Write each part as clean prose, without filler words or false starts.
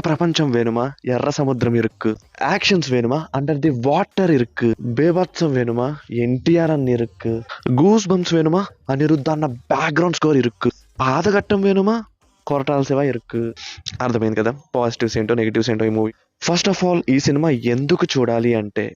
பிரபஞ்சம் வேணுமா, எர்ர சமுத்திரம் இருக்கு. ஆக்ஷன்ஸ் வேணுமா, அண்டர் தி வாட்டர் இருக்கு. బేభత్సం வேணுமா, ఎన్టీఆర్ అన్న இருக்கு. గూస్ బంప్స్ வேணுமா, అనిరుద్ధ అన్న బ్యాక్గ్రౌండ్ స్కోర్ ఇருக்கு. పాదఘట్టం వేணுమా, కొరటాల శివ ఇருக்கு. అర్థమైంది కదా పాజిటివ్స్ ఏంటో నెగిటివ్స్ ఏంటో ఈ మూవీ. ఫస్ట్ ఆఫ్ ఆల్ ఈ సినిమా ఎందుకు చూడాలి అంటే,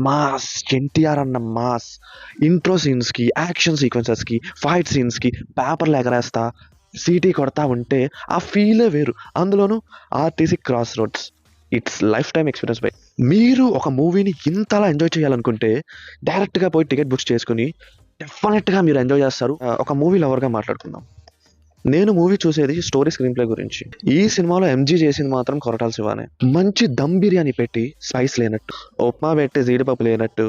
మాస్ ఎన్టీఆర్ అన్న మాస్. ఇంట్రో సీన్స్కి, యాక్షన్ సీక్వెన్సెస్కి, ఫైట్ సీన్స్కి పేపర్లు ఎగరేస్తా సీటీ కొడతా ఉంటే ఆ ఫీలే వేరు. అందులోనూ RTC cross roads, it's life time experience by. మీరు ఒక మూవీని ఇంతలా ఎంజాయ్ చేయాలనుకుంటే డైరెక్ట్గా పోయి టికెట్ బుక్ చేసుకుని డెఫినెట్గా మీరు ఎంజాయ్ చేస్తారు. ఒక మూవీ లవర్గా మాట్లాడుకుందాం. నేను మూవీ చూసేది స్టోరీ స్క్రీన్ ప్లే గురించి. ఈ సినిమాలో ఎంజీ చేసింది మాత్రం కొరటాల శివానే. మంచి దమ్ బిర్యానీ పెట్టి స్పైస్ లేనట్టు, ఉప్మా పెట్టి జీడిపప్పు లేనట్టు,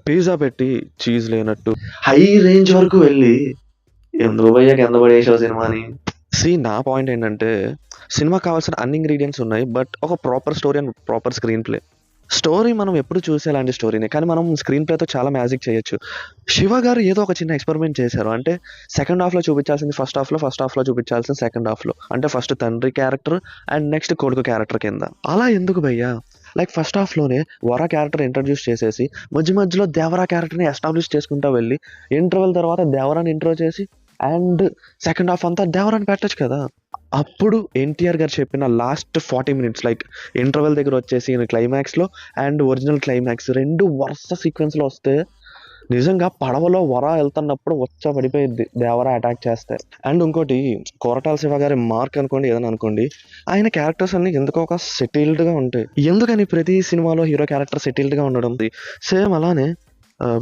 పిజ్జా పెట్టి చీజ్ లేనట్టు, హై రేంజ్ వరకు వెళ్ళి ఎందుకు పోయా కింద పడేసావు సినిమాని. నా పాయింట్ ఏంటంటే, సినిమాకి కావాల్సిన అన్ని ఇంగ్రీడియంట్స్ ఉన్నాయి, బట్ ఒక proper story and proper screen play. Story మనం ఎప్పుడు చూసే అలాంటి స్టోరీనే, కానీ మనం స్క్రీన్ ప్లేతో చాలా మ్యాజిక్ చేయొచ్చు. శివ గారు ఏదో ఒక చిన్న ఎక్స్పెరిమెంట్ చేశారు. అంటే సెకండ్ హాఫ్లో చూపించాల్సింది ఫస్ట్ హాఫ్లో చూపించాల్సింది సెకండ్ హాఫ్లో. అంటే ఫస్ట్ తండ్రి క్యారెక్టర్ అండ్ నెక్స్ట్ కొడుకు క్యారెక్టర్ కింద. అలా ఎందుకు భయ్యా? లైక్ ఫస్ట్ హాఫ్లోనే వరా క్యారెక్టర్ ఇంట్రడ్యూస్ చేసేసి మధ్యలో దేవరా క్యారెక్టర్ని ఎస్టాబ్లిష్ చేసుకుంటూ వెళ్ళి ఇంటర్వెల్ తర్వాత దేవరాని ఇంట్రో చేసి అండ్ సెకండ్ హాఫ్ అంతా దేవరాని పెట్టచ్చు కదా. అప్పుడు ఎన్టీఆర్ గారు చెప్పిన లాస్ట్ 40 minutes లైక్ ఇంటర్వెల్ దగ్గర వచ్చేసి క్లైమాక్స్లో అండ్ ఒరిజినల్ క్లైమాక్స్ రెండు వరుస సీక్వెన్స్లో వస్తే నిజంగా పడవలో వర వెళ్తున్నప్పుడు పడిపోయింది దేవరా అటాక్ చేస్తే. అండ్ ఇంకోటి, కొరటాల శివ గారి మార్క్ అనుకోండి ఏదైనా అనుకోండి, ఆయన క్యారెక్టర్స్ అన్ని ఎందుకో ఒక సెటిల్డ్గా ఉంటాయి. ఎందుకని ప్రతి సినిమాలో హీరో క్యారెక్టర్ సెటిల్డ్గా ఉండడం? సేమ్ అలానే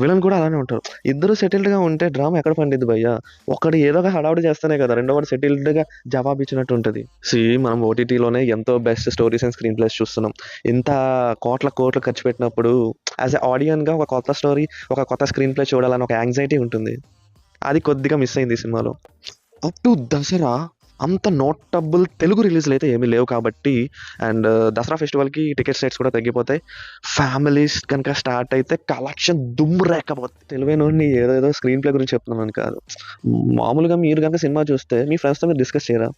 విలన్ కూడా అలానే ఉంటారు. ఇద్దరు సెటిల్డ్గా ఉంటే డ్రామా ఎక్కడ పండిద్ది భయ్యా? ఒకటి ఏదో ఒక హడావుడి చేస్తేనే కదా రెండో వాడు సెటిల్డ్గా జవాబు ఇచ్చినట్టు ఉంటుంది. మనం ఓటీటీలోనే ఎంతో best stories and screen place చూస్తున్నాం. ఇంత కోట్ల ఖర్చు పెట్టినప్పుడు యాజ్ ఎ ఆడియన్గా ఒక కొత్త స్టోరీ, ఒక కొత్త స్క్రీన్ ప్లే చూడాలని ఒక యాంగ్జైటీ ఉంటుంది. అది కొద్దిగా మిస్ అయింది ఈ సినిమాలో. అప్ టు దసరా అంత నోటబుల్ తెలుగు రిలీజ్లు అయితే ఏమీ లేవు కాబట్టి, అండ్ దసరా ఫెస్టివల్కి టికెట్ రేట్స్ కూడా తగ్గిపోతాయి. ఫ్యామిలీస్ కనుక స్టార్ట్ అయితే కలెక్షన్ దుమ్ము రేకపోతుంది. తెలివైనోడిని ఏదో స్క్రీన్ ప్లే గురించి చెప్తున్నాను కాదు. మామూలుగా మీరు కనుక సినిమా చూస్తే మీ ఫ్రెండ్స్తో మీరు డిస్కస్ చేయరా,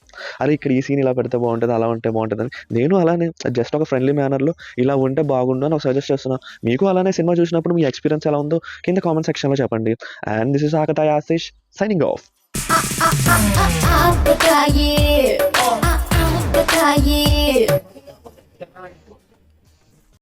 అరే ఇక్కడ ఈ సీన్ ఇలా పెడితే బాగుంటుంది, అలా ఉంటే బాగుంటుంది అని. నేను అలానే జస్ట్ ఒక ఫ్రెండ్లీ మేనర్లో ఇలా ఉంటే బాగుండు అని ఒక సజెస్ట్ చేస్తున్నా. మీకు అలానే సినిమా చూసినప్పుడు మీ ఎక్స్పీరియన్స్ ఎలా ఉందో కింద కామెంట్ సెక్షన్లో చెప్పండి. And this is Aakatayi Ashish signing off. आपका ये